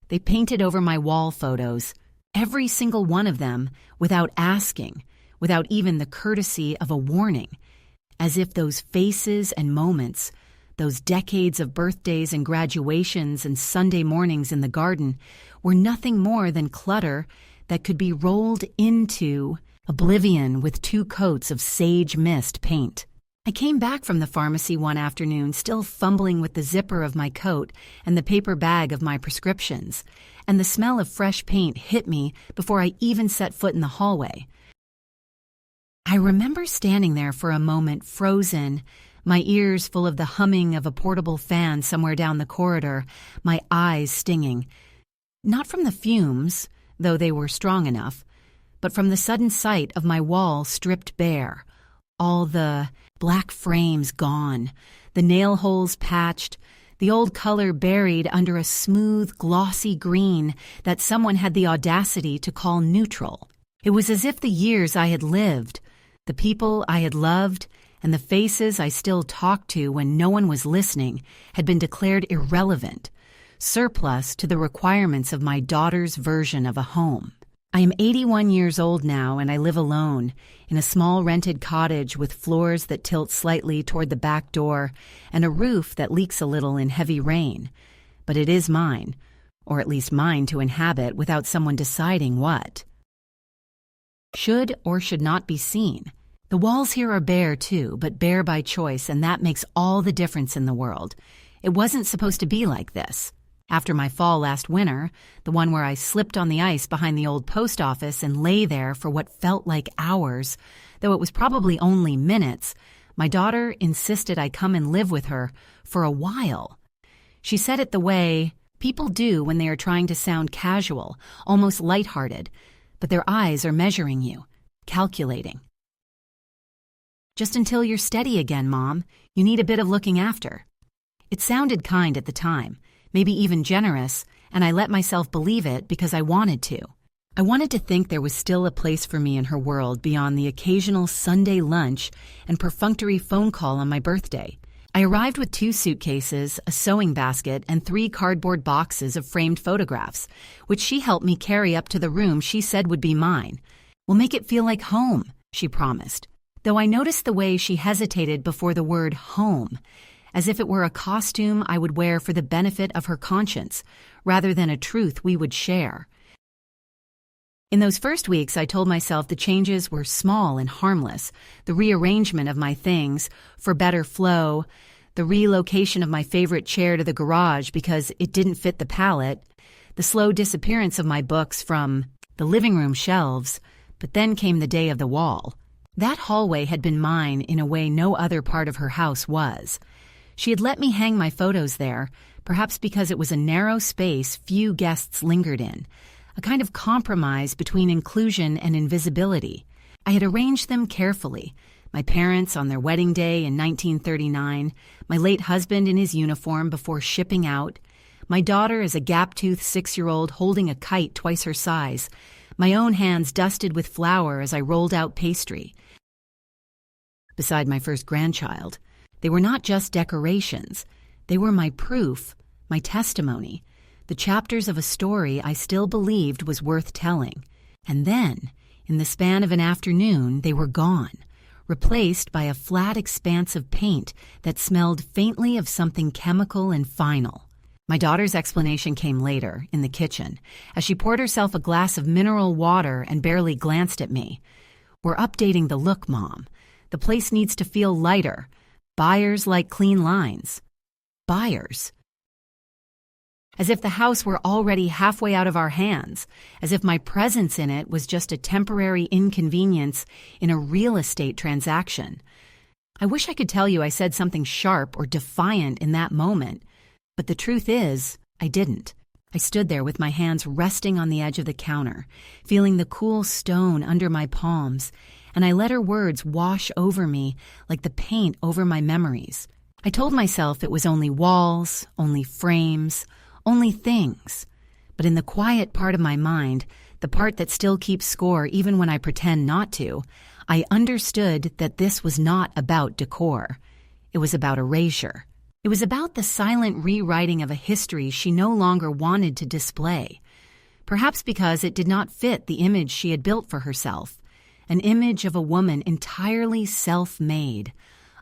They painted over my wall photos, every single one of them, without asking, without even the courtesy of a warning, as if those faces and moments, those decades of birthdays and graduations and Sunday mornings in the garden, were nothing more than clutter that could be rolled into oblivion with 2 coats of sage mist paint. I came back from the pharmacy one afternoon still fumbling with the zipper of my coat and the paper bag of my prescriptions, and the smell of fresh paint hit me before I even set foot in the hallway. I remember standing there for a moment frozen, my ears full of the humming of a portable fan somewhere down the corridor, my eyes stinging. Not from the fumes, though they were strong enough, but from the sudden sight of my wall stripped bare, all the black frames gone, the nail holes patched, the old color buried under a smooth, glossy green that someone had the audacity to call neutral. It was as if the years I had lived, the people I had loved, and the faces I still talked to when no one was listening had been declared irrelevant, surplus to the requirements of my daughter's version of a home. I am 81 years old now, and I live alone in a small rented cottage with floors that tilt slightly toward the back door and a roof that leaks a little in heavy rain. But it is mine, or at least mine to inhabit without someone deciding what should or should not be seen. The walls here are bare too, but bare by choice, and that makes all the difference in the world. It wasn't supposed to be like this. After my fall last winter, the one where I slipped on the ice behind the old post office and lay there for what felt like hours, though it was probably only minutes, my daughter insisted I come and live with her for a while. She said it the way people do when they are trying to sound casual, almost lighthearted, but their eyes are measuring you, calculating. Just until you're steady again, Mom. You need a bit of looking after. It sounded kind at the time, maybe even generous, and I let myself believe it because I wanted to. I wanted to think there was still a place for me in her world beyond the occasional Sunday lunch and perfunctory phone call on my birthday. I arrived with 2 suitcases, a sewing basket, and 3 cardboard boxes of framed photographs, which she helped me carry up to the room she said would be mine. "We'll make it feel like home," she promised, though I noticed the way she hesitated before the word home, as if it were a costume I would wear for the benefit of her conscience, rather than a truth we would share. In those first weeks, I told myself the changes were small and harmless, the rearrangement of my things for better flow, the relocation of my favorite chair to the garage because it didn't fit the pallet, the slow disappearance of my books from the living room shelves, but then came the day of the wall. That hallway had been mine in a way no other part of her house was. She had let me hang my photos there, perhaps because it was a narrow space few guests lingered in, a kind of compromise between inclusion and invisibility. I had arranged them carefully. My parents on their wedding day in 1939, my late husband in his uniform before shipping out, my daughter as a gap-toothed 6-year-old holding a kite twice her size, my own hands dusted with flour as I rolled out pastry. Beside my first grandchild, they were not just decorations. They were my proof, my testimony, the chapters of a story I still believed was worth telling. And then, in the span of an afternoon, they were gone, replaced by a flat expanse of paint that smelled faintly of something chemical and final. My daughter's explanation came later, in the kitchen, as she poured herself a glass of mineral water and barely glanced at me. "We're updating the look, Mom. The place needs to feel lighter. Buyers like clean lines." Buyers. As if the house were already halfway out of our hands, as if my presence in it was just a temporary inconvenience in a real estate transaction. I wish I could tell you I said something sharp or defiant in that moment, but the truth is, I didn't. I stood there with my hands resting on the edge of the counter, feeling the cool stone under my palms, and I let her words wash over me like the paint over my memories. I told myself it was only walls, only frames, only things. But in the quiet part of my mind, the part that still keeps score even when I pretend not to, I understood that this was not about decor. It was about erasure. It was about the silent rewriting of a history she no longer wanted to display, perhaps because it did not fit the image she had built for herself, an image of a woman entirely self-made,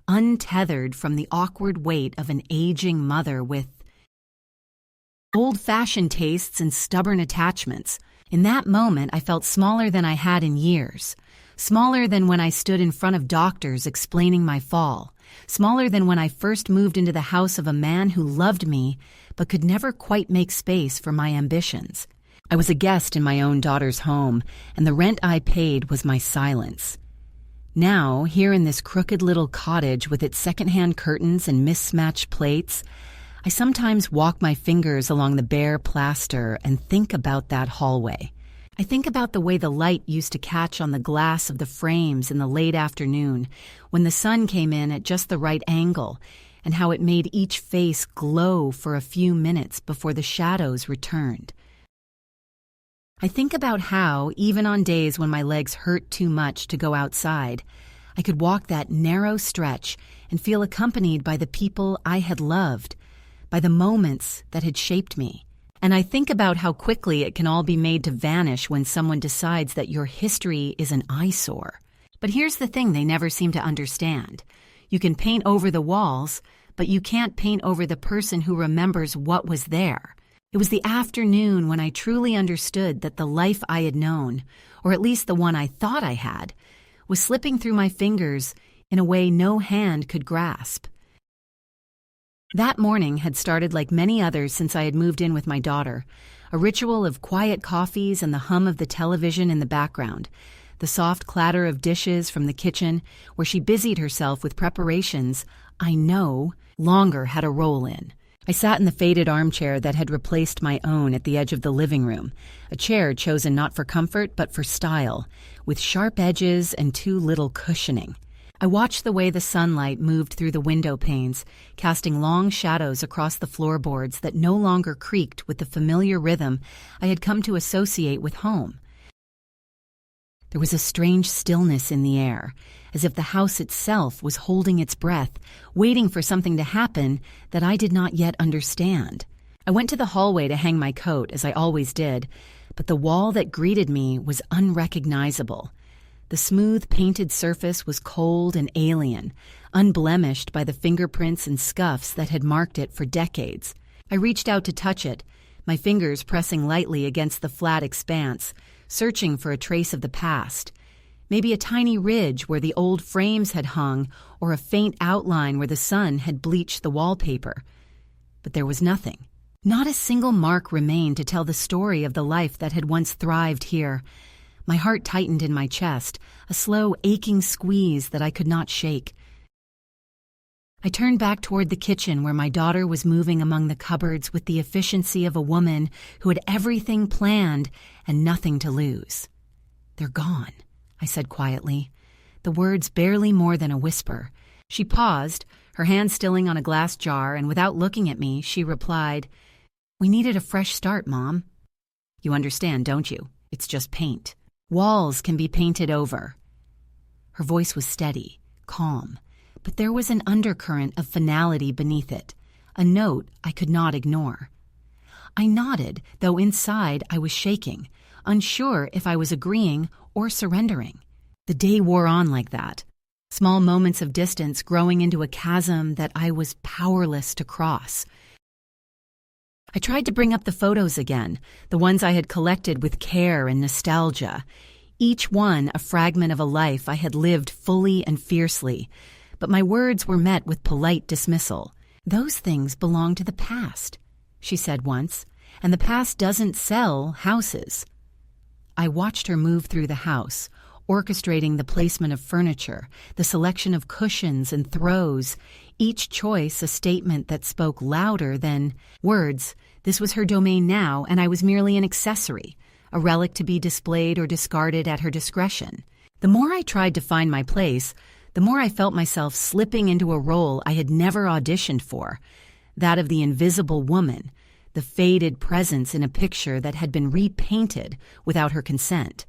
untethered from the awkward weight of an aging mother with old-fashioned tastes and stubborn attachments. In that moment, I felt smaller than I had in years, smaller than when I stood in front of doctors explaining my fall, smaller than when I first moved into the house of a man who loved me but could never quite make space for my ambitions. I was a guest in my own daughter's home, and the rent I paid was my silence. Now, here in this crooked little cottage with its secondhand curtains and mismatched plates, I sometimes walk my fingers along the bare plaster and think about that hallway. I think about the way the light used to catch on the glass of the frames in the late afternoon when the sun came in at just the right angle, and how it made each face glow for a few minutes before the shadows returned. I think about how, even on days when my legs hurt too much to go outside, I could walk that narrow stretch and feel accompanied by the people I had loved, by the moments that had shaped me. And I think about how quickly it can all be made to vanish when someone decides that your history is an eyesore. But here's the thing they never seem to understand. You can paint over the walls, but you can't paint over the person who remembers what was there. It was the afternoon when I truly understood that the life I had known, or at least the one I thought I had, was slipping through my fingers in a way no hand could grasp. That morning had started like many others since I had moved in with my daughter, a ritual of quiet coffees and the hum of the television in the background, the soft clatter of dishes from the kitchen where she busied herself with preparations I no longer had a role in. I sat in the faded armchair that had replaced my own at the edge of the living room, a chair chosen not for comfort but for style, with sharp edges and too little cushioning. I watched the way the sunlight moved through the window panes, casting long shadows across the floorboards that no longer creaked with the familiar rhythm I had come to associate with home. There was a strange stillness in the air, as if the house itself was holding its breath, waiting for something to happen that I did not yet understand. I went to the hallway to hang my coat, as I always did, but the wall that greeted me was unrecognizable. The smooth, painted surface was cold and alien, unblemished by the fingerprints and scuffs that had marked it for decades. I reached out to touch it, my fingers pressing lightly against the flat expanse, searching for a trace of the past. Maybe a tiny ridge where the old frames had hung, or a faint outline where the sun had bleached the wallpaper. But there was nothing. Not a single mark remained to tell the story of the life that had once thrived here. My heart tightened in my chest, a slow, aching squeeze that I could not shake. I turned back toward the kitchen where my daughter was moving among the cupboards with the efficiency of a woman who had everything planned and nothing to lose. "They're gone," I said quietly, the words barely more than a whisper. She paused, her hand stilling on a glass jar, and without looking at me, she replied, "We needed a fresh start, Mom. You understand, don't you? It's just paint. Walls can be painted over." Her voice was steady, calm, but there was an undercurrent of finality beneath it, a note I could not ignore. I nodded, though inside I was shaking, unsure if I was agreeing or surrendering. The day wore on like that, small moments of distance growing into a chasm that I was powerless to cross. I tried to bring up the photos again, the ones I had collected with care and nostalgia, each one a fragment of a life I had lived fully and fiercely, but my words were met with polite dismissal. "Those things belong to the past," she said once, "and the past doesn't sell houses." I watched her move through the house, orchestrating the placement of furniture, the selection of cushions and throws, each choice a statement that spoke louder than words. This was her domain now, and I was merely an accessory, a relic to be displayed or discarded at her discretion. The more I tried to find my place, the more I felt myself slipping into a role I had never auditioned for, that of the invisible woman, the faded presence in a picture that had been repainted without her consent.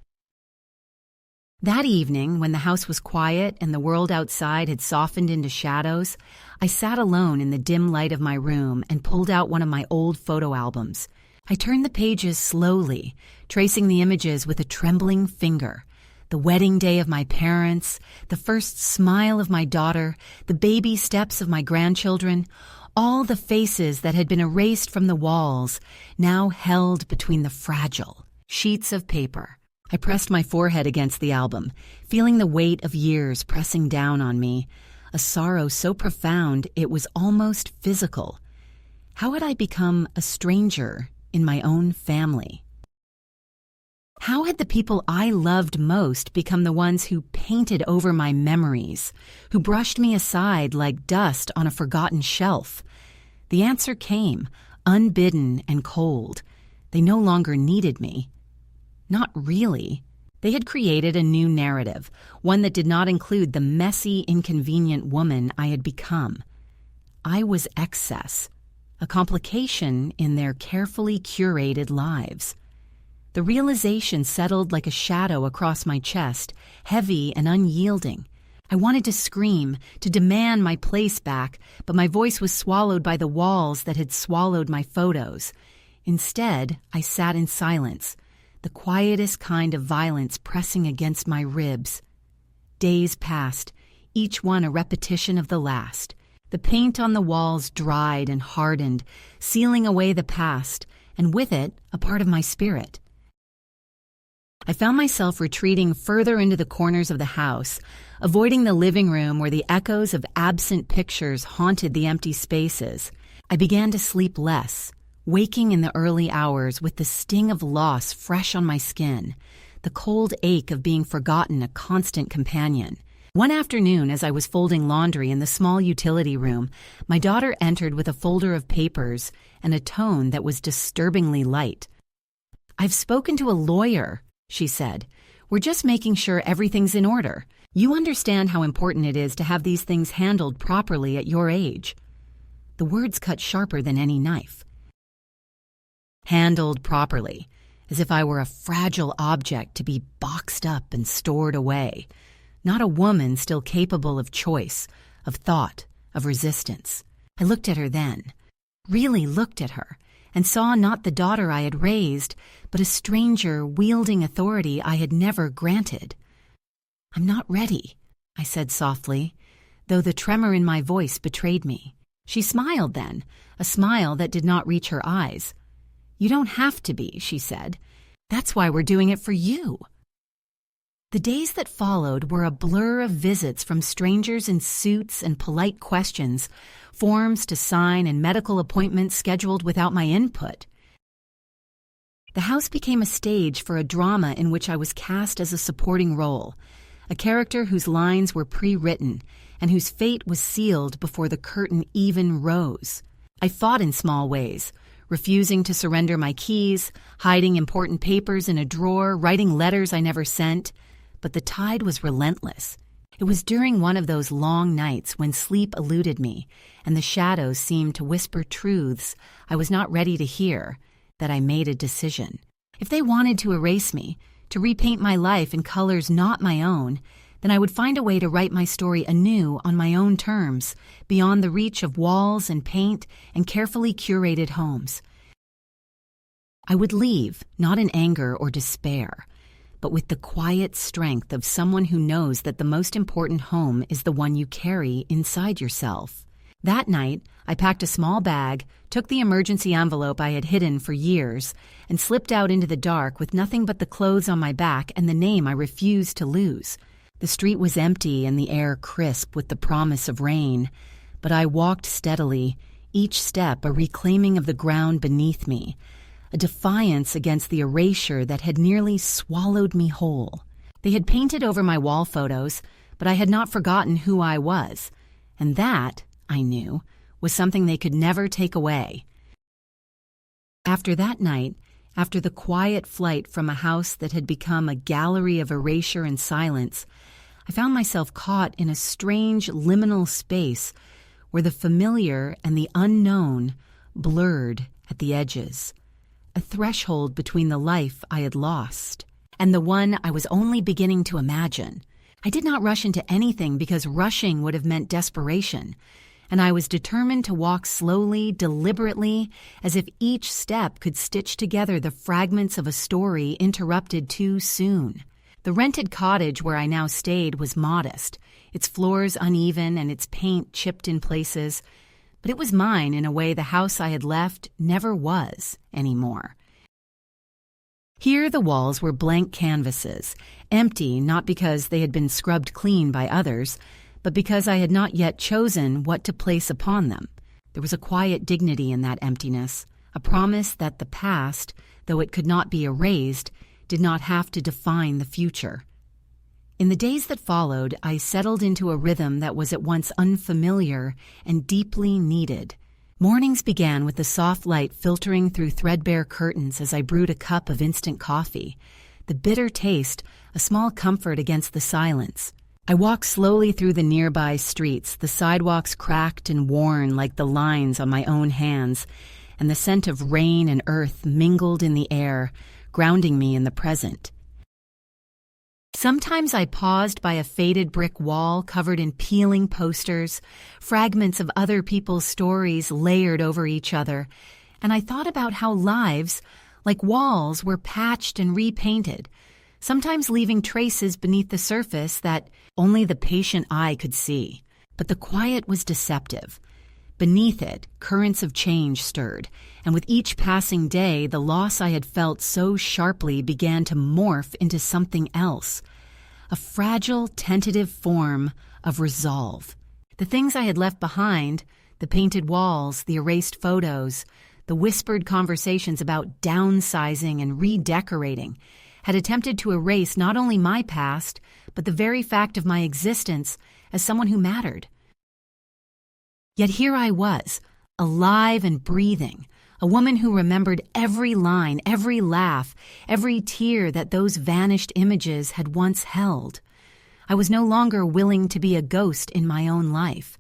That evening, when the house was quiet and the world outside had softened into shadows, I sat alone in the dim light of my room and pulled out one of my old photo albums. I turned the pages slowly, tracing the images with a trembling finger. The wedding day of my parents, the first smile of my daughter, the baby steps of my grandchildren, all the faces that had been erased from the walls, now held between the fragile sheets of paper. I pressed my forehead against the album, feeling the weight of years pressing down on me, a sorrow so profound it was almost physical. How had I become a stranger in my own family? How had the people I loved most become the ones who painted over my memories, who brushed me aside like dust on a forgotten shelf? The answer came, unbidden and cold. They no longer needed me. Not really. They had created a new narrative, one that did not include the messy, inconvenient woman I had become. I was excess, a complication in their carefully curated lives. The realization settled like a shadow across my chest, heavy and unyielding. I wanted to scream, to demand my place back, but my voice was swallowed by the walls that had swallowed my photos. Instead, I sat in silence, the quietest kind of violence pressing against my ribs. Days passed, each one a repetition of the last. The paint on the walls dried and hardened, sealing away the past, and with it, a part of my spirit. I found myself retreating further into the corners of the house, avoiding the living room where the echoes of absent pictures haunted the empty spaces. I began to sleep less, waking in the early hours with the sting of loss fresh on my skin, the cold ache of being forgotten a constant companion. One afternoon, as I was folding laundry in the small utility room, my daughter entered with a folder of papers and a tone that was disturbingly light. "I've spoken to a lawyer," she said. "We're just making sure everything's in order. You understand how important it is to have these things handled properly at your age." The words cut sharper than any knife. Handled properly, as if I were a fragile object to be boxed up and stored away, not a woman still capable of choice, of thought, of resistance. I looked at her then, really looked at her, and saw not the daughter I had raised, but a stranger wielding authority I had never granted. "I'm not ready," I said softly, though the tremor in my voice betrayed me. She smiled then, a smile that did not reach her eyes. "You don't have to be," she said. "That's why we're doing it for you." The days that followed were a blur of visits from strangers in suits and polite questions, forms to sign and medical appointments scheduled without my input. The house became a stage for a drama in which I was cast as a supporting role, a character whose lines were pre-written and whose fate was sealed before the curtain even rose. I fought in small ways, refusing to surrender my keys, hiding important papers in a drawer, writing letters I never sent. But the tide was relentless. It was during one of those long nights when sleep eluded me and the shadows seemed to whisper truths I was not ready to hear that I made a decision. If they wanted to erase me, to repaint my life in colors not my own, then I would find a way to write my story anew on my own terms, beyond the reach of walls and paint and carefully curated homes. I would leave, not in anger or despair, but with the quiet strength of someone who knows that the most important home is the one you carry inside yourself. That night, I packed a small bag, took the emergency envelope I had hidden for years, and slipped out into the dark with nothing but the clothes on my back and the name I refused to lose. The street was empty and the air crisp with the promise of rain, but I walked steadily, each step a reclaiming of the ground beneath me, a defiance against the erasure that had nearly swallowed me whole. They had painted over my wall photos, but I had not forgotten who I was, and that, I knew, was something they could never take away. After that night, after the quiet flight from a house that had become a gallery of erasure and silence, I found myself caught in a strange liminal space where the familiar and the unknown blurred at the edges, a threshold between the life I had lost and the one I was only beginning to imagine. I did not rush into anything because rushing would have meant desperation, and I was determined to walk slowly, deliberately, as if each step could stitch together the fragments of a story interrupted too soon. The rented cottage where I now stayed was modest, its floors uneven and its paint chipped in places, but it was mine in a way the house I had left never was anymore. Here the walls were blank canvases, empty not because they had been scrubbed clean by others, but because I had not yet chosen what to place upon them. There was a quiet dignity in that emptiness, a promise that the past, though it could not be erased, did not have to define the future. In the days that followed, I settled into a rhythm that was at once unfamiliar and deeply needed. Mornings began with the soft light filtering through threadbare curtains as I brewed a cup of instant coffee, the bitter taste a small comfort against the silence. I walked slowly through the nearby streets, the sidewalks cracked and worn like the lines on my own hands, and the scent of rain and earth mingled in the air, grounding me in the present. Sometimes I paused by a faded brick wall covered in peeling posters, fragments of other people's stories layered over each other, and I thought about how lives, like walls, were patched and repainted, sometimes leaving traces beneath the surface that only the patient eye could see. But the quiet was deceptive. Beneath it, currents of change stirred, and with each passing day, the loss I had felt so sharply began to morph into something else, a fragile, tentative form of resolve. The things I had left behind, the painted walls, the erased photos, the whispered conversations about downsizing and redecorating, had attempted to erase not only my past, but the very fact of my existence as someone who mattered. Yet here I was, alive and breathing, a woman who remembered every line, every laugh, every tear that those vanished images had once held. I was no longer willing to be a ghost in my own life.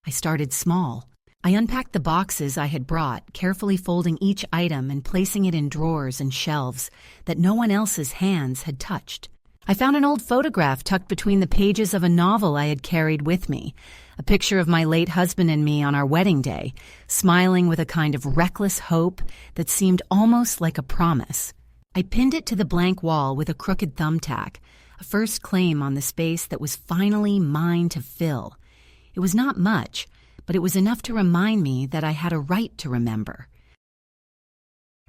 I started small. I unpacked the boxes I had brought, carefully folding each item and placing it in drawers and shelves that no one else's hands had touched. I found an old photograph tucked between the pages of a novel I had carried with me, a picture of my late husband and me on our wedding day, smiling with a kind of reckless hope that seemed almost like a promise. I pinned it to the blank wall with a crooked thumbtack, a first claim on the space that was finally mine to fill. It was not much, but it was enough to remind me that I had a right to remember.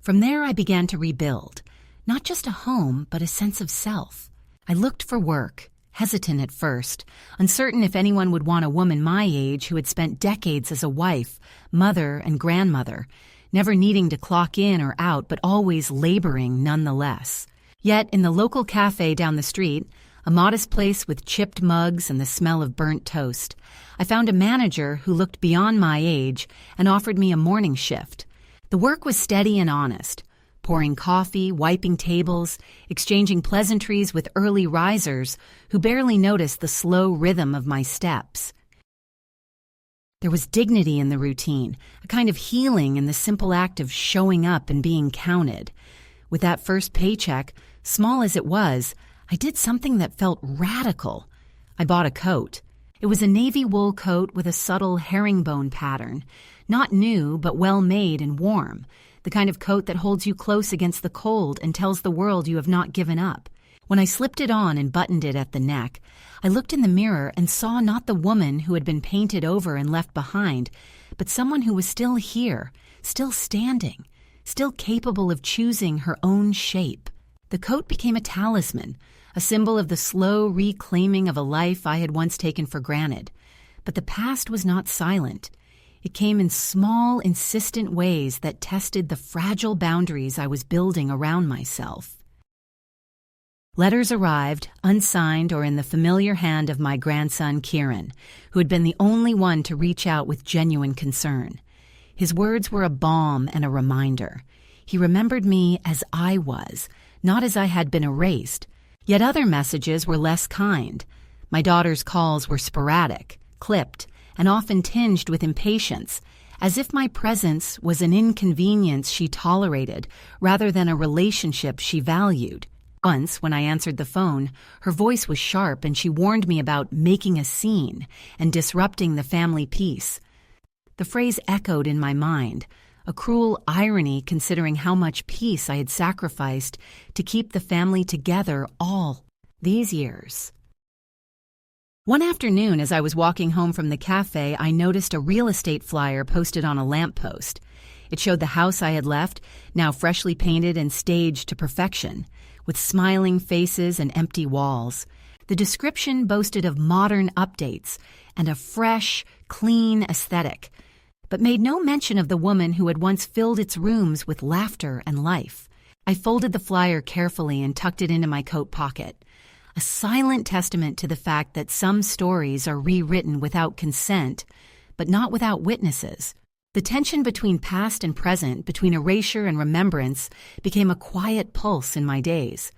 From there I began to rebuild, not just a home, but a sense of self. I looked for work, hesitant at first, uncertain if anyone would want a woman my age who had spent decades as a wife, mother, and grandmother, never needing to clock in or out but always laboring nonetheless. Yet in the local cafe down the street, a modest place with chipped mugs and the smell of burnt toast, I found a manager who looked beyond my age and offered me a morning shift. The work was steady and honest, pouring coffee, wiping tables, exchanging pleasantries with early risers who barely noticed the slow rhythm of my steps. There was dignity in the routine, a kind of healing in the simple act of showing up and being counted. With that first paycheck, small as it was, I did something that felt radical. I bought a coat. It was a navy wool coat with a subtle herringbone pattern, not new but well made and warm, the kind of coat that holds you close against the cold and tells the world you have not given up. When I slipped it on and buttoned it at the neck, I looked in the mirror and saw not the woman who had been painted over and left behind, but someone who was still here, still standing, still capable of choosing her own shape. The coat became a talisman, a symbol of the slow reclaiming of a life I had once taken for granted. But the past was not silent. It came in small, insistent ways that tested the fragile boundaries I was building around myself. Letters arrived, unsigned or in the familiar hand of my grandson Kieran, who had been the only one to reach out with genuine concern. His words were a balm and a reminder. He remembered me as I was, not as I had been erased. Yet other messages were less kind. My daughter's calls were sporadic, clipped, and often tinged with impatience, as if my presence was an inconvenience she tolerated rather than a relationship she valued. Once, when I answered the phone, her voice was sharp and she warned me about making a scene and disrupting the family peace. The phrase echoed in my mind, a cruel irony considering how much peace I had sacrificed to keep the family together all these years. One afternoon, as I was walking home from the cafe, I noticed a real estate flyer posted on a lamppost. It showed the house I had left, now freshly painted and staged to perfection, with smiling faces and empty walls. The description boasted of modern updates and a fresh, clean aesthetic, but made no mention of the woman who had once filled its rooms with laughter and life. I folded the flyer carefully and tucked it into my coat pocket, a silent testament to the fact that some stories are rewritten without consent, but not without witnesses. The tension between past and present, between erasure and remembrance, became a quiet pulse in my days.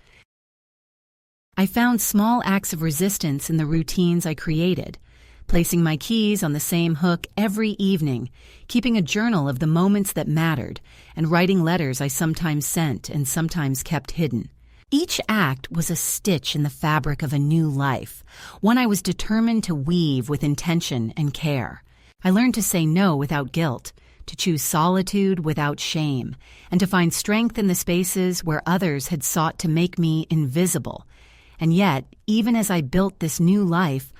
I found small acts of resistance in the routines I created, placing my keys on the same hook every evening, keeping a journal of the moments that mattered, and writing letters I sometimes sent and sometimes kept hidden. Each act was a stitch in the fabric of a new life, one I was determined to weave with intention and care. I learned to say no without guilt, to choose solitude without shame, and to find strength in the spaces where others had sought to make me invisible. And yet, even as I built this new life,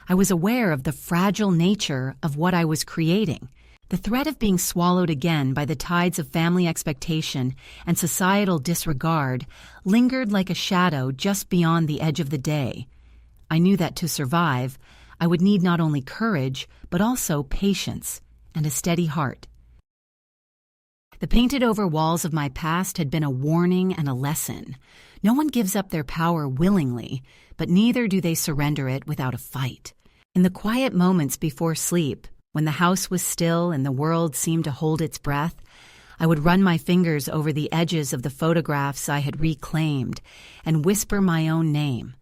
I was aware of the fragile nature of what I was creating. The threat of being swallowed again by the tides of family expectation and societal disregard lingered like a shadow just beyond the edge of the day. I knew that to survive, I would need not only courage, but also patience and a steady heart. The painted-over walls of my past had been a warning and a lesson. No one gives up their power willingly, but neither do they surrender it without a fight. In the quiet moments before sleep, when the house was still and the world seemed to hold its breath, I would run my fingers over the edges of the photographs I had reclaimed and whisper my own name,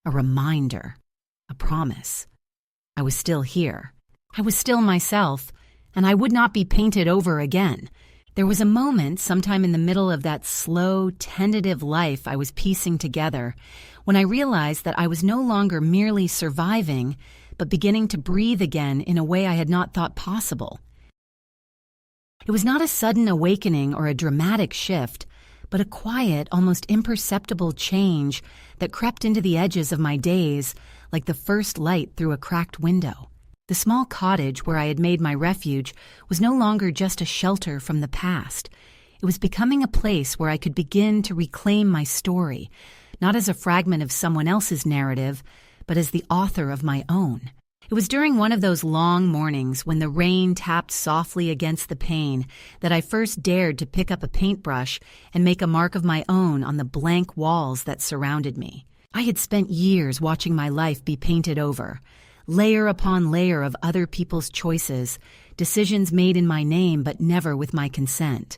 a reminder, a promise. I was still here. I was still myself, and I would not be painted over again. There was a moment, sometime in the middle of that slow, tentative life I was piecing together, when I realized that I was no longer merely surviving, but beginning to breathe again in a way I had not thought possible. It was not a sudden awakening or a dramatic shift, but a quiet, almost imperceptible change that crept into the edges of my days like the first light through a cracked window. The small cottage where I had made my refuge was no longer just a shelter from the past. It was becoming a place where I could begin to reclaim my story, not as a fragment of someone else's narrative, but as the author of my own. It was during one of those long mornings when the rain tapped softly against the pane that I first dared to pick up a paintbrush and make a mark of my own on the blank walls that surrounded me. I had spent years watching my life be painted over, layer upon layer of other people's choices, decisions made in my name but never with my consent.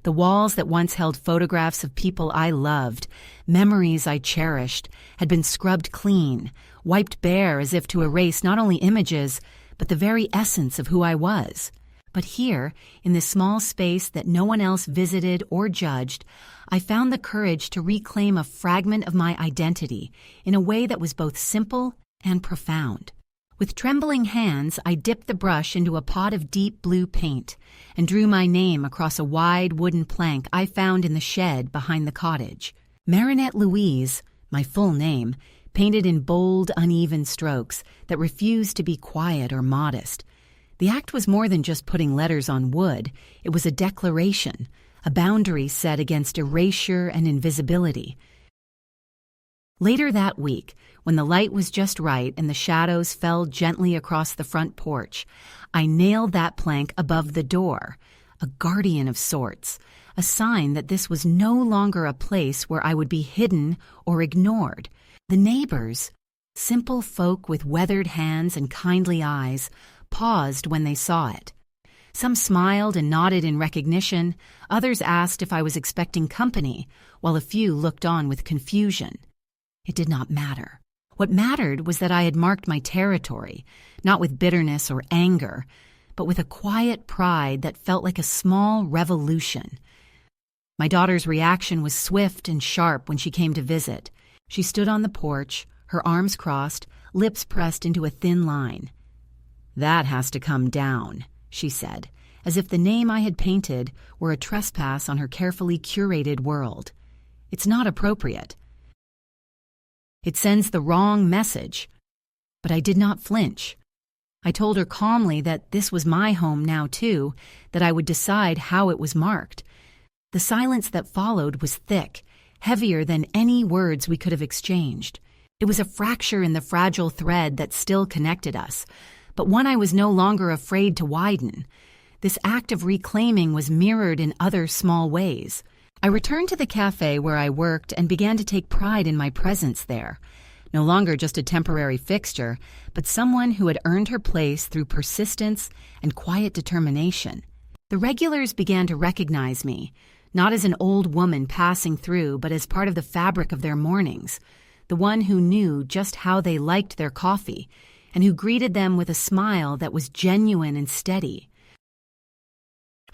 The walls that once held photographs of people I loved, memories I cherished, had been scrubbed clean, wiped bare as if to erase not only images, but the very essence of who I was. But here, in this small space that no one else visited or judged, I found the courage to reclaim a fragment of my identity in a way that was both simple and profound. With trembling hands, I dipped the brush into a pot of deep blue paint and drew my name across a wide wooden plank I found in the shed behind the cottage. Marinette Louise, my full name, painted in bold, uneven strokes that refused to be quiet or modest. The act was more than just putting letters on wood. It was a declaration, a boundary set against erasure and invisibility. Later that week, when the light was just right and the shadows fell gently across the front porch, I nailed that plank above the door, a guardian of sorts, a sign that this was no longer a place where I would be hidden or ignored. The neighbors, simple folk with weathered hands and kindly eyes, paused when they saw it. Some smiled and nodded in recognition, others asked if I was expecting company, while a few looked on with confusion. It did not matter. What mattered was that I had marked my territory, not with bitterness or anger, but with a quiet pride that felt like a small revolution. My daughter's reaction was swift and sharp when she came to visit. She stood on the porch, her arms crossed, lips pressed into a thin line. "That has to come down," she said, as if the name I had painted were a trespass on her carefully curated world. "It's not appropriate. It sends the wrong message." But I did not flinch. I told her calmly that this was my home now too, that I would decide how it was marked. The silence that followed was thick, heavier than any words we could have exchanged. It was a fracture in the fragile thread that still connected us, but one I was no longer afraid to widen. This act of reclaiming was mirrored in other small ways. I returned to the cafe where I worked and began to take pride in my presence there. No longer just a temporary fixture, but someone who had earned her place through persistence and quiet determination. The regulars began to recognize me, not as an old woman passing through, but as part of the fabric of their mornings, the one who knew just how they liked their coffee, and who greeted them with a smile that was genuine and steady.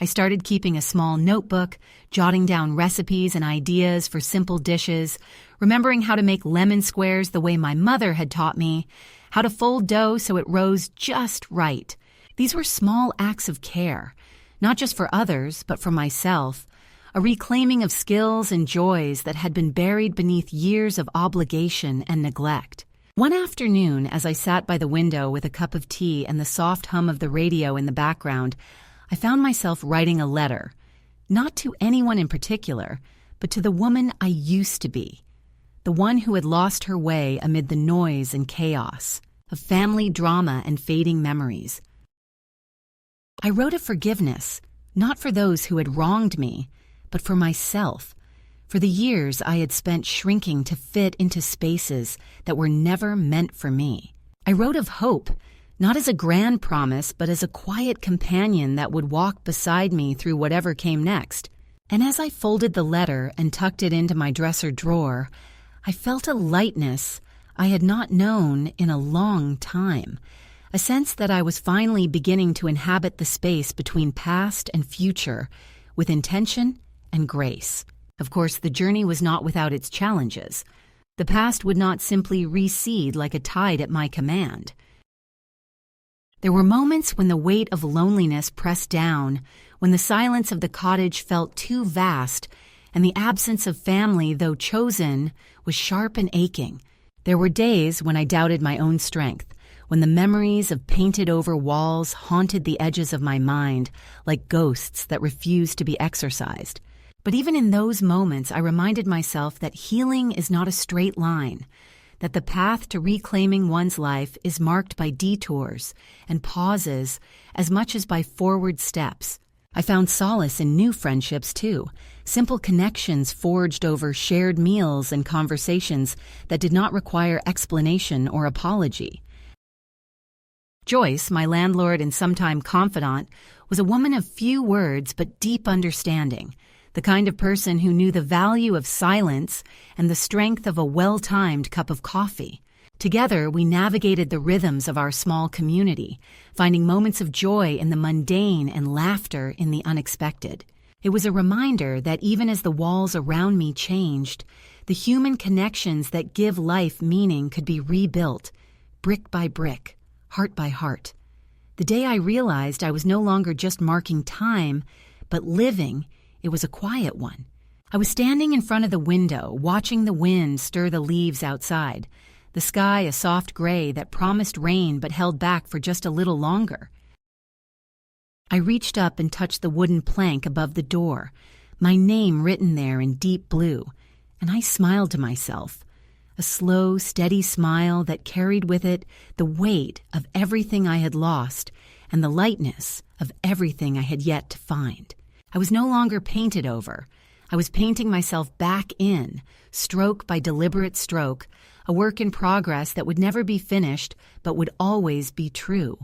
I started keeping a small notebook, jotting down recipes and ideas for simple dishes, remembering how to make lemon squares the way my mother had taught me, how to fold dough so it rose just right. These were small acts of care, not just for others, but for myself, a reclaiming of skills and joys that had been buried beneath years of obligation and neglect. One afternoon, as I sat by the window with a cup of tea and the soft hum of the radio in the background, I found myself writing a letter, not to anyone in particular, but to the woman I used to be, the one who had lost her way amid the noise and chaos of family drama and fading memories. I wrote of forgiveness, not for those who had wronged me, but for myself, for the years I had spent shrinking to fit into spaces that were never meant for me. I wrote of hope, not as a grand promise, but as a quiet companion that would walk beside me through whatever came next. And as I folded the letter and tucked it into my dresser drawer, I felt a lightness I had not known in a long time, a sense that I was finally beginning to inhabit the space between past and future with intention and grace. Of course, the journey was not without its challenges. The past would not simply recede like a tide at my command. There were moments when the weight of loneliness pressed down, when the silence of the cottage felt too vast, and the absence of family, though chosen, was sharp and aching. There were days when I doubted my own strength, when the memories of painted-over walls haunted the edges of my mind like ghosts that refused to be exorcised. But even in those moments, I reminded myself that healing is not a straight line, that the path to reclaiming one's life is marked by detours and pauses as much as by forward steps. I found solace in new friendships, too, simple connections forged over shared meals and conversations that did not require explanation or apology. Joyce, my landlord and sometime confidant, was a woman of few words but deep understanding, the kind of person who knew the value of silence and the strength of a well-timed cup of coffee. Together, we navigated the rhythms of our small community, finding moments of joy in the mundane and laughter in the unexpected. It was a reminder that even as the walls around me changed, the human connections that give life meaning could be rebuilt, brick by brick, heart by heart. The day I realized I was no longer just marking time, but living, it was a quiet one. I was standing in front of the window, watching the wind stir the leaves outside, the sky a soft gray that promised rain but held back for just a little longer. I reached up and touched the wooden plank above the door, my name written there in deep blue, and I smiled to myself, a slow, steady smile that carried with it the weight of everything I had lost and the lightness of everything I had yet to find. I was no longer painted over. I was painting myself back in, stroke by deliberate stroke, a work in progress that would never be finished but would always be true.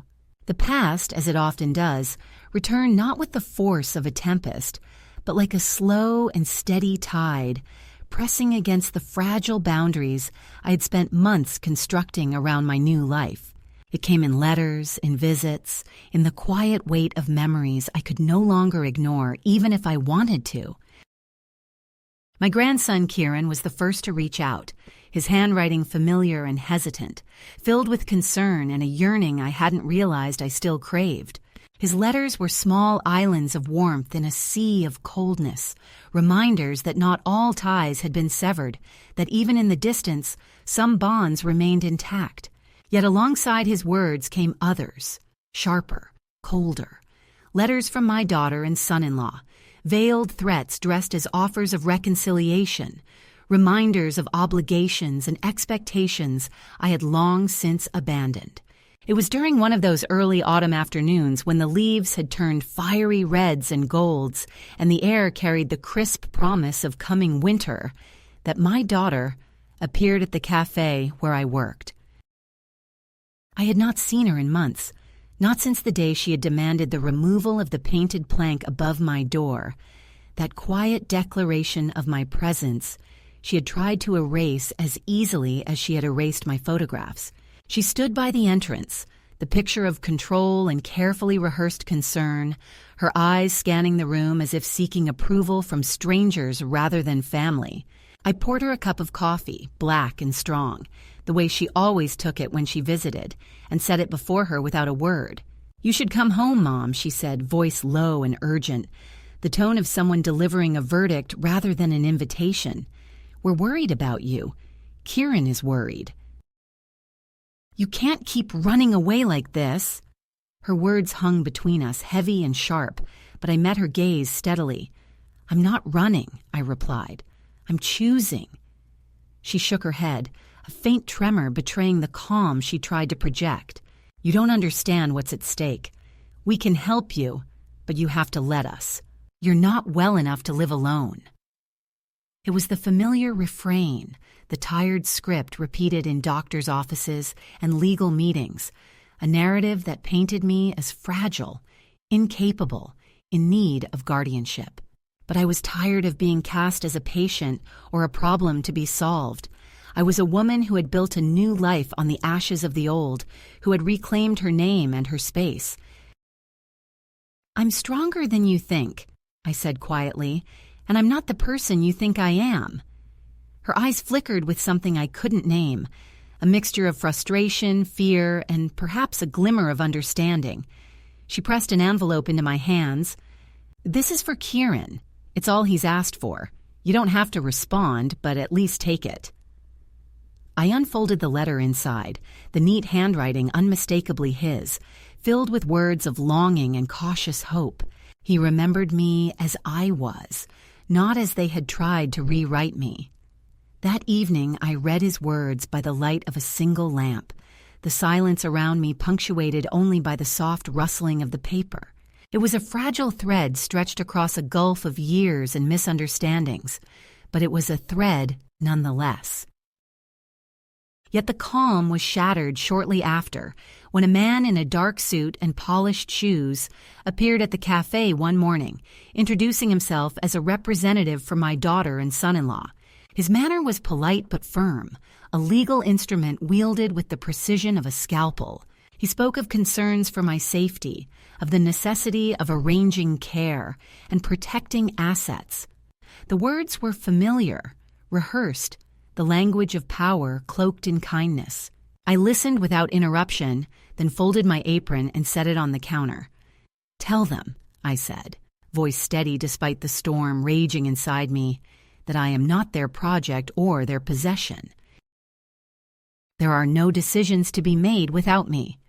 The past, as it often does, returned not with the force of a tempest, but like a slow and steady tide, pressing against the fragile boundaries I had spent months constructing around my new life. It came in letters, in visits, in the quiet weight of memories I could no longer ignore, even if I wanted to. My grandson Kieran was the first to reach out, his handwriting familiar and hesitant, filled with concern and a yearning I hadn't realized I still craved. His letters were small islands of warmth in a sea of coldness, reminders that not all ties had been severed, that even in the distance, some bonds remained intact. Yet alongside his words came others, sharper, colder. Letters from my daughter and son-in-law, veiled threats dressed as offers of reconciliation, reminders of obligations and expectations I had long since abandoned. It was during one of those early autumn afternoons when the leaves had turned fiery reds and golds and the air carried the crisp promise of coming winter that my daughter appeared at the cafe where I worked. I had not seen her in months, not since the day she had demanded the removal of the painted plank above my door, that quiet declaration of my presence she had tried to erase as easily as she had erased my photographs. She stood by the entrance, the picture of control and carefully rehearsed concern, her eyes scanning the room as if seeking approval from strangers rather than family. I poured her a cup of coffee, black and strong, the way she always took it when she visited, and set it before her without a word. "You should come home, Mom," she said, voice low and urgent, the tone of someone delivering a verdict rather than an invitation. "We're worried about you. Kieran is worried." "You can't keep running away like this." Her words hung between us, heavy and sharp, but I met her gaze steadily. "I'm not running," I replied. "I'm choosing." She shook her head, a faint tremor betraying the calm she tried to project. "You don't understand what's at stake. We can help you, but you have to let us. You're not well enough to live alone." It was the familiar refrain, the tired script repeated in doctors' offices and legal meetings, a narrative that painted me as fragile, incapable, in need of guardianship. But I was tired of being cast as a patient or a problem to be solved. I was a woman who had built a new life on the ashes of the old, who had reclaimed her name and her space. "I'm stronger than you think," I said quietly, "and I'm not the person you think I am." Her eyes flickered with something I couldn't name, a mixture of frustration, fear, and perhaps a glimmer of understanding. She pressed an envelope into my hands. "This is for Kieran. It's all he's asked for. You don't have to respond, but at least take it." I unfolded the letter inside, the neat handwriting unmistakably his, filled with words of longing and cautious hope. He remembered me as I was, not as they had tried to rewrite me. That evening I read his words by the light of a single lamp, the silence around me punctuated only by the soft rustling of the paper. It was a fragile thread stretched across a gulf of years and misunderstandings, but it was a thread nonetheless. Yet the calm was shattered shortly after, when a man in a dark suit and polished shoes appeared at the cafe one morning, introducing himself as a representative for my daughter and son-in-law. His manner was polite but firm, a legal instrument wielded with the precision of a scalpel. He spoke of concerns for my safety, of the necessity of arranging care and protecting assets. The words were familiar, rehearsed, the language of power cloaked in kindness. I listened without interruption, then folded my apron and set it on the counter. "Tell them," I said, voice steady despite the storm raging inside me, "that I am not their project or their possession. There are no decisions to be made without me."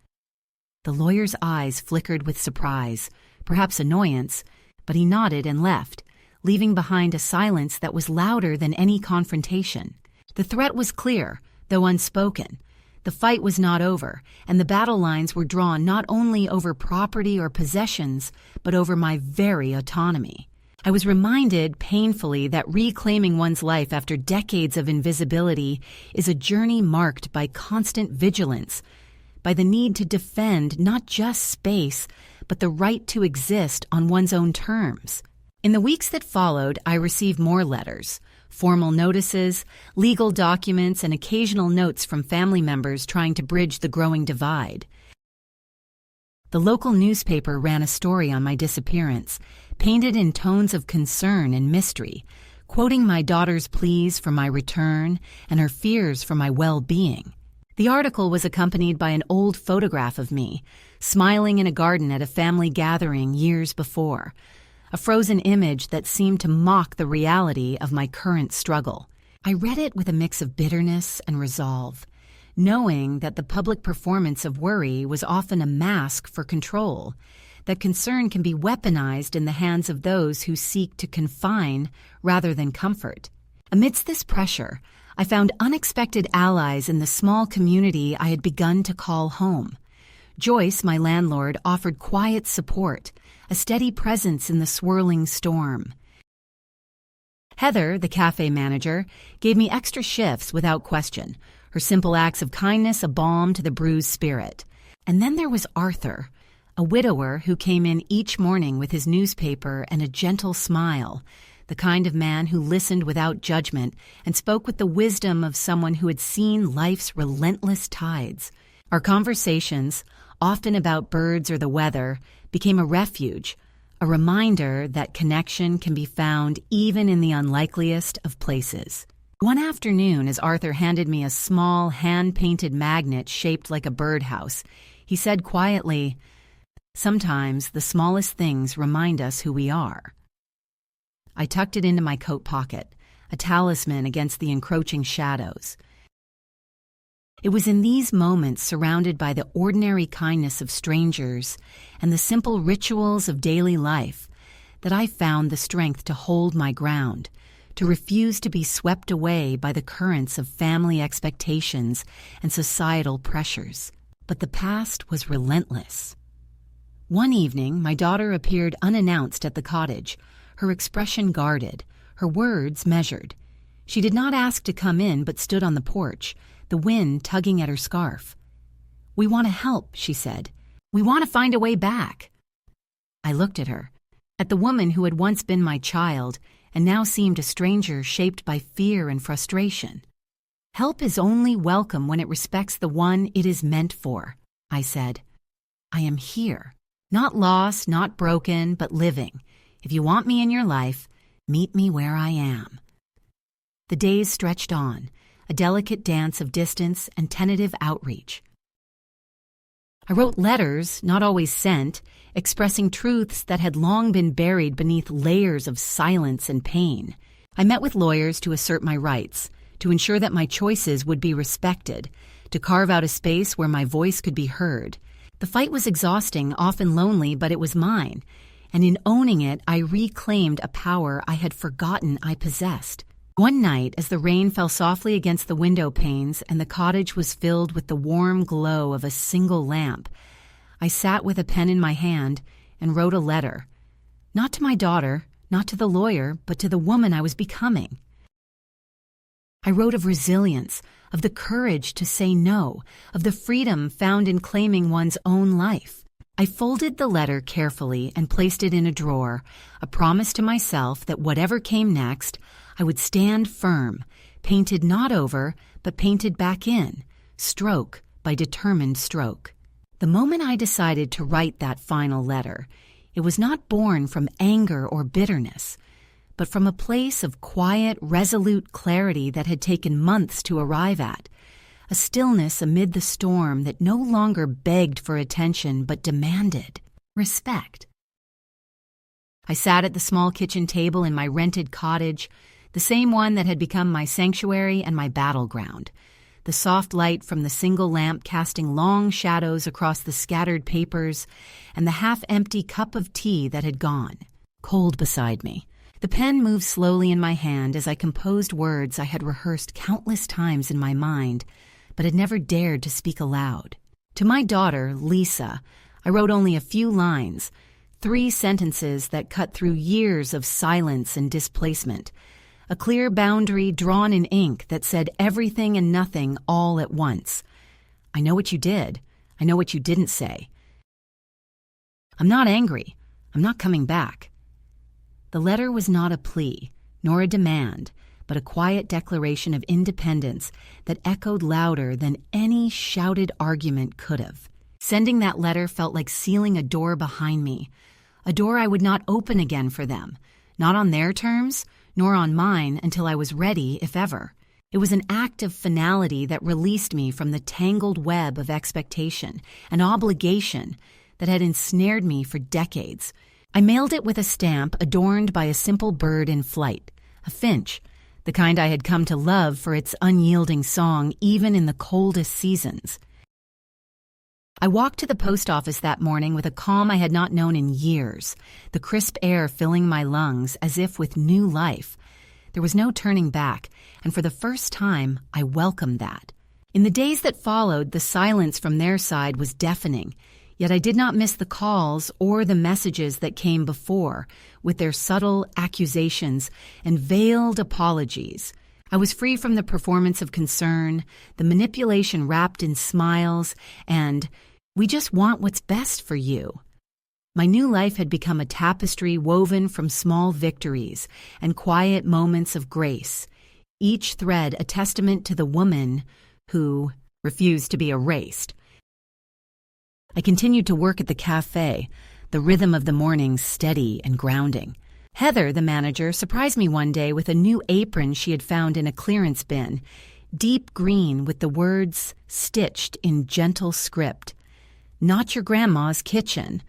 The lawyer's eyes flickered with surprise, perhaps annoyance, but he nodded and left, leaving behind a silence that was louder than any confrontation. The threat was clear, though unspoken. The fight was not over, and the battle lines were drawn not only over property or possessions, but over my very autonomy. I was reminded painfully that reclaiming one's life after decades of invisibility is a journey marked by constant vigilance, by the need to defend not just space, but the right to exist on one's own terms. In the weeks that followed, I received more letters, formal notices, legal documents, and occasional notes from family members trying to bridge the growing divide. The local newspaper ran a story on my disappearance, painted in tones of concern and mystery, quoting my daughter's pleas for my return and her fears for my well-being. The article was accompanied by an old photograph of me, smiling in a garden at a family gathering years before, a frozen image that seemed to mock the reality of my current struggle. I read it with a mix of bitterness and resolve, knowing that the public performance of worry was often a mask for control, that concern can be weaponized in the hands of those who seek to confine rather than comfort. Amidst this pressure, I found unexpected allies in the small community I had begun to call home. Joyce, my landlord, offered quiet support, a steady presence in the swirling storm. Heather, the cafe manager, gave me extra shifts without question, her simple acts of kindness a balm to the bruised spirit. And then there was Arthur, a widower who came in each morning with his newspaper and a gentle smile, the kind of man who listened without judgment and spoke with the wisdom of someone who had seen life's relentless tides. Our conversations, often about birds or the weather, became a refuge, a reminder that connection can be found even in the unlikeliest of places. One afternoon, as Arthur handed me a small, hand-painted magnet shaped like a birdhouse, he said quietly, "Sometimes the smallest things remind us who we are." I tucked it into my coat pocket, a talisman against the encroaching shadows. It was in these moments, surrounded by the ordinary kindness of strangers and the simple rituals of daily life, that I found the strength to hold my ground, to refuse to be swept away by the currents of family expectations and societal pressures. But the past was relentless. One evening, my daughter appeared unannounced at the cottage, her expression guarded, her words measured. She did not ask to come in but stood on the porch, the wind tugging at her scarf. "We want to help," she said. "We want to find a way back." I looked at her, at the woman who had once been my child and now seemed a stranger shaped by fear and frustration. "Help is only welcome when it respects the one it is meant for," I said. "I am here, not lost, not broken, but living. If you want me in your life, meet me where I am." The days stretched on, a delicate dance of distance and tentative outreach. I wrote letters, not always sent, expressing truths that had long been buried beneath layers of silence and pain. I met with lawyers to assert my rights, to ensure that my choices would be respected, to carve out a space where my voice could be heard. The fight was exhausting, often lonely, but it was mine, and in owning it, I reclaimed a power I had forgotten I possessed. One night, as the rain fell softly against the window panes and the cottage was filled with the warm glow of a single lamp, I sat with a pen in my hand and wrote a letter, not to my daughter, not to the lawyer, but to the woman I was becoming. I wrote of resilience, of the courage to say no, of the freedom found in claiming one's own life. I folded the letter carefully and placed it in a drawer, a promise to myself that whatever came next, I would stand firm, painted not over, but painted back in, stroke by determined stroke. The moment I decided to write that final letter, it was not born from anger or bitterness, but from a place of quiet, resolute clarity that had taken months to arrive at, a stillness amid the storm that no longer begged for attention but demanded respect. I sat at the small kitchen table in my rented cottage, the same one that had become my sanctuary and my battleground, the soft light from the single lamp casting long shadows across the scattered papers, and the half-empty cup of tea that had gone, cold beside me. The pen moved slowly in my hand as I composed words I had rehearsed countless times in my mind, but had never dared to speak aloud. To my daughter, Lisa, I wrote only a few lines, 3 sentences that cut through years of silence and displacement, a clear boundary drawn in ink that said everything and nothing all at once. I know what you did. I know what you didn't say. I'm not angry. I'm not coming back. The letter was not a plea, nor a demand, but a quiet declaration of independence that echoed louder than any shouted argument could have. Sending that letter felt like sealing a door behind me, a door I would not open again for them, not on their terms, nor on mine until I was ready, if ever. It was an act of finality that released me from the tangled web of expectation and obligation that had ensnared me for decades. I mailed it with a stamp adorned by a simple bird in flight, a finch, the kind I had come to love for its unyielding song even in the coldest seasons. I walked to the post office that morning with a calm I had not known in years, the crisp air filling my lungs as if with new life. There was no turning back, and for the first time, I welcomed that. In the days that followed, the silence from their side was deafening, yet I did not miss the calls or the messages that came before, with their subtle accusations and veiled apologies. I was free from the performance of concern, the manipulation wrapped in smiles, and "we just want what's best for you." My new life had become a tapestry woven from small victories and quiet moments of grace, each thread a testament to the woman who refused to be erased. I continued to work at the cafe, the rhythm of the morning steady and grounding. Heather, the manager, surprised me one day with a new apron she had found in a clearance bin, deep green with the words stitched in gentle script. "Not your grandma's kitchen."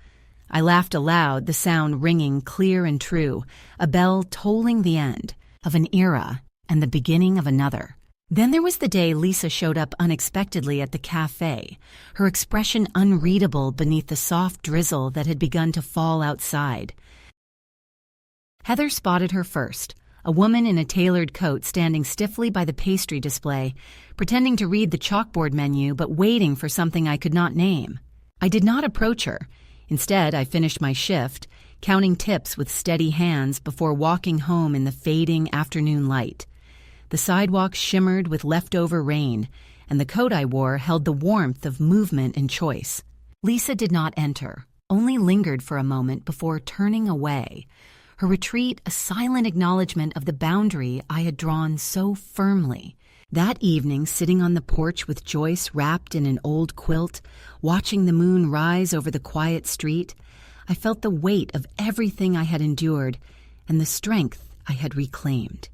I laughed aloud, the sound ringing clear and true, a bell tolling the end of an era and the beginning of another. Then there was the day Lisa showed up unexpectedly at the cafe, her expression unreadable beneath the soft drizzle that had begun to fall outside. Heather spotted her first, a woman in a tailored coat standing stiffly by the pastry display, pretending to read the chalkboard menu but waiting for something I could not name. I did not approach her. Instead, I finished my shift, counting tips with steady hands before walking home in the fading afternoon light. The sidewalk shimmered with leftover rain, and the coat I wore held the warmth of movement and choice. Lisa did not enter, only lingered for a moment before turning away, her retreat a silent acknowledgement of the boundary I had drawn so firmly. That evening, sitting on the porch with Joyce wrapped in an old quilt, watching the moon rise over the quiet street, I felt the weight of everything I had endured and the strength I had reclaimed.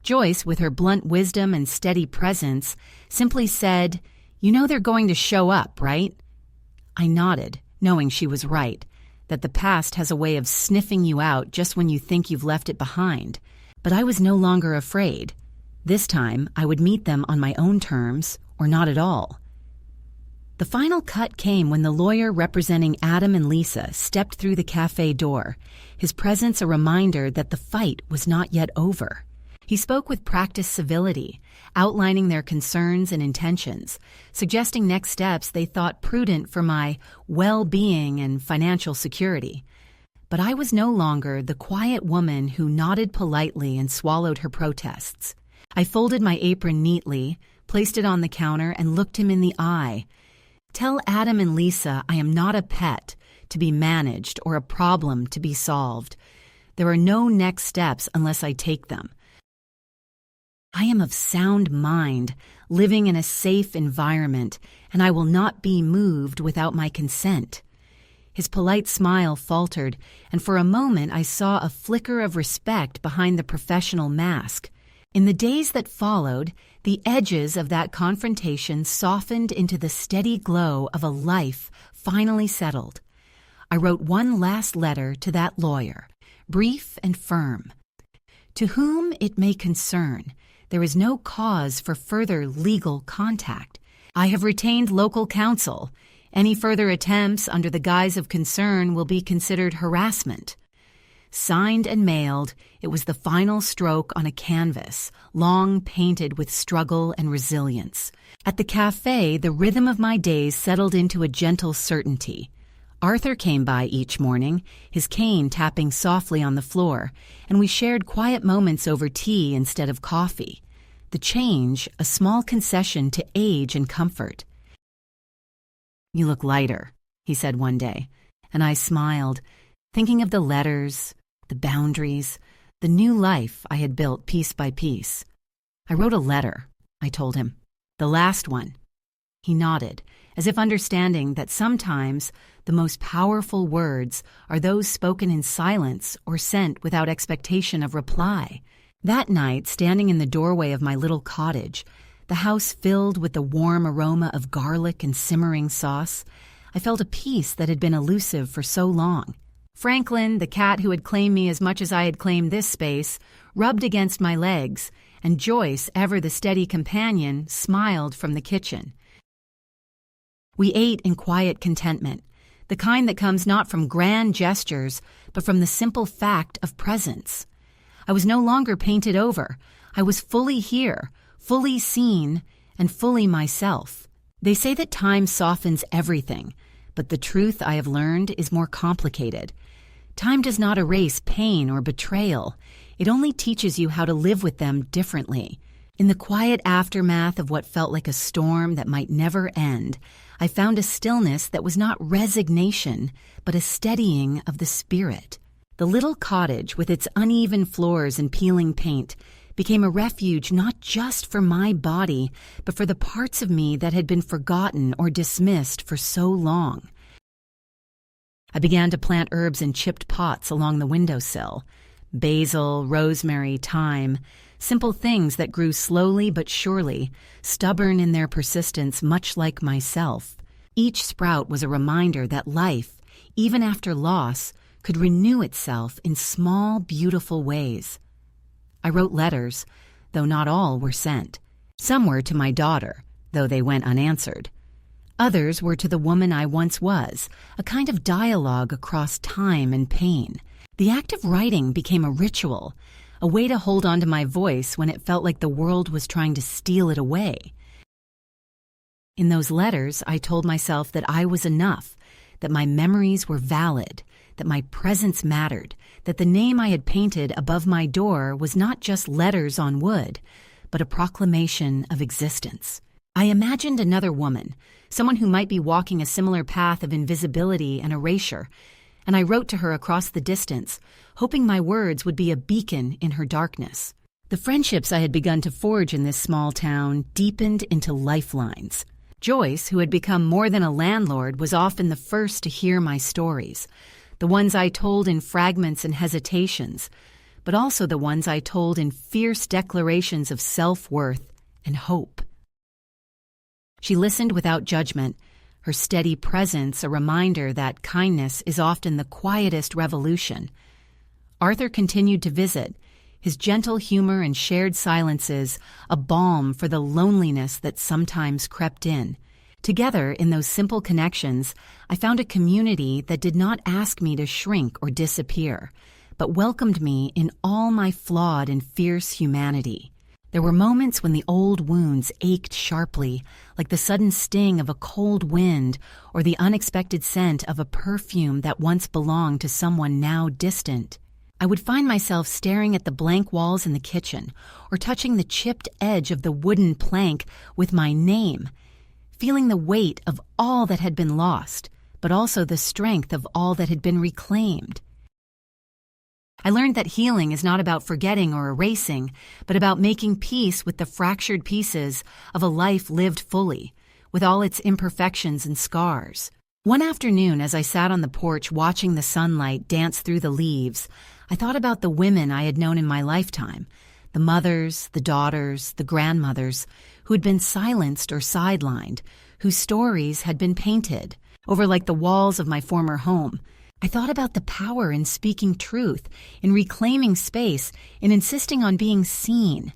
Joyce, with her blunt wisdom and steady presence, simply said, "You know they're going to show up, right?" I nodded, knowing she was right, that the past has a way of sniffing you out just when you think you've left it behind. But I was no longer afraid. This time, I would meet them on my own terms, or not at all. The final cut came when the lawyer representing Adam and Lisa stepped through the cafe door, his presence a reminder that the fight was not yet over. He spoke with practiced civility, outlining their concerns and intentions, suggesting next steps they thought prudent for my well-being and financial security. But I was no longer the quiet woman who nodded politely and swallowed her protests. I folded my apron neatly, placed it on the counter, and looked him in the eye. "Tell Adam and Lisa I am not a pet to be managed or a problem to be solved. There are no next steps unless I take them. I am of sound mind, living in a safe environment, and I will not be moved without my consent." His polite smile faltered, and for a moment I saw a flicker of respect behind the professional mask. In the days that followed, the edges of that confrontation softened into the steady glow of a life finally settled. I wrote one last letter to that lawyer, brief and firm. To whom it may concern, there is no cause for further legal contact. I have retained local counsel. Any further attempts under the guise of concern will be considered harassment. Signed and mailed, it was the final stroke on a canvas, long painted with struggle and resilience. At the cafe, the rhythm of my days settled into a gentle certainty. Arthur came by each morning, his cane tapping softly on the floor, and we shared quiet moments over tea instead of coffee. The change, a small concession to age and comfort. "You look lighter," he said one day, and I smiled, thinking of the letters, the boundaries, the new life I had built piece by piece. "I wrote a letter," I told him. "The last one." He nodded, as if understanding that sometimes the most powerful words are those spoken in silence or sent without expectation of reply. That night, standing in the doorway of my little cottage, the house filled with the warm aroma of garlic and simmering sauce, I felt a peace that had been elusive for so long. Franklin, the cat who had claimed me as much as I had claimed this space, rubbed against my legs, and Joyce, ever the steady companion, smiled from the kitchen. We ate in quiet contentment, the kind that comes not from grand gestures, but from the simple fact of presence. I was no longer painted over. I was fully here, fully seen, and fully myself. They say that time softens everything, but the truth I have learned is more complicated. Time does not erase pain or betrayal. It only teaches you how to live with them differently. In the quiet aftermath of what felt like a storm that might never end, I found a stillness that was not resignation, but a steadying of the spirit. The little cottage, with its uneven floors and peeling paint, became a refuge not just for my body, but for the parts of me that had been forgotten or dismissed for so long. I began to plant herbs in chipped pots along the windowsill. Basil, rosemary, thyme, simple things that grew slowly but surely, stubborn in their persistence much like myself. Each sprout was a reminder that life, even after loss, could renew itself in small, beautiful ways. I wrote letters, though not all were sent. Some were to my daughter, though they went unanswered. Others were to the woman I once was, a kind of dialogue across time and pain. The act of writing became a ritual, a way to hold on to my voice when it felt like the world was trying to steal it away. In those letters, I told myself that I was enough, that my memories were valid, that my presence mattered, that the name I had painted above my door was not just letters on wood, but a proclamation of existence. I imagined another woman, someone who might be walking a similar path of invisibility and erasure, and I wrote to her across the distance, hoping my words would be a beacon in her darkness. The friendships I had begun to forge in this small town deepened into lifelines. Joyce, who had become more than a landlord, was often the first to hear my stories, the ones I told in fragments and hesitations, but also the ones I told in fierce declarations of self-worth and hope. She listened without judgment, her steady presence a reminder that kindness is often the quietest revolution. Arthur continued to visit, his gentle humor and shared silences a balm for the loneliness that sometimes crept in. Together, in those simple connections, I found a community that did not ask me to shrink or disappear, but welcomed me in all my flawed and fierce humanity. There were moments when the old wounds ached sharply, like the sudden sting of a cold wind or the unexpected scent of a perfume that once belonged to someone now distant. I would find myself staring at the blank walls in the kitchen or touching the chipped edge of the wooden plank with my name, feeling the weight of all that had been lost, but also the strength of all that had been reclaimed. I learned that healing is not about forgetting or erasing, but about making peace with the fractured pieces of a life lived fully, with all its imperfections and scars. One afternoon, as I sat on the porch watching the sunlight dance through the leaves, I thought about the women I had known in my lifetime, the mothers, the daughters, the grandmothers, who had been silenced or sidelined, whose stories had been painted over like the walls of my former home. I thought about the power in speaking truth, in reclaiming space, in insisting on being seen.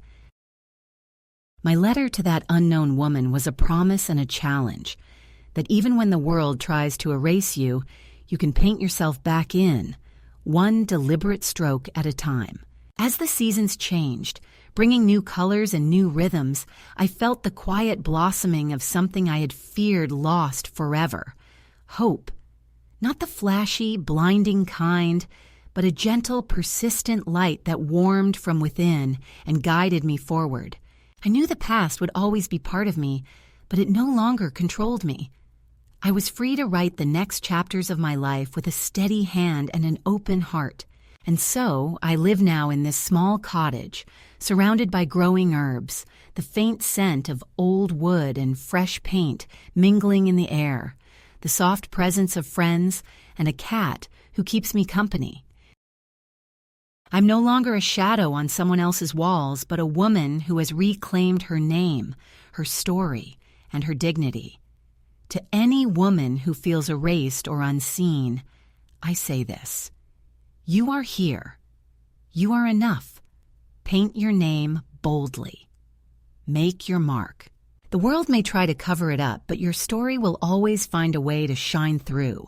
My letter to that unknown woman was a promise and a challenge, that even when the world tries to erase you, you can paint yourself back in, one deliberate stroke at a time. As the seasons changed, bringing new colors and new rhythms, I felt the quiet blossoming of something I had feared lost forever: hope. Not the flashy, blinding kind, but a gentle, persistent light that warmed from within and guided me forward. I knew the past would always be part of me, but it no longer controlled me. I was free to write the next chapters of my life with a steady hand and an open heart. And so I live now in this small cottage, surrounded by growing herbs, the faint scent of old wood and fresh paint mingling in the air, the soft presence of friends, and a cat who keeps me company. I'm no longer a shadow on someone else's walls, but a woman who has reclaimed her name, her story, and her dignity. To any woman who feels erased or unseen, I say this: you are here. You are enough. Paint your name boldly. Make your mark. The world may try to cover it up, but your story will always find a way to shine through.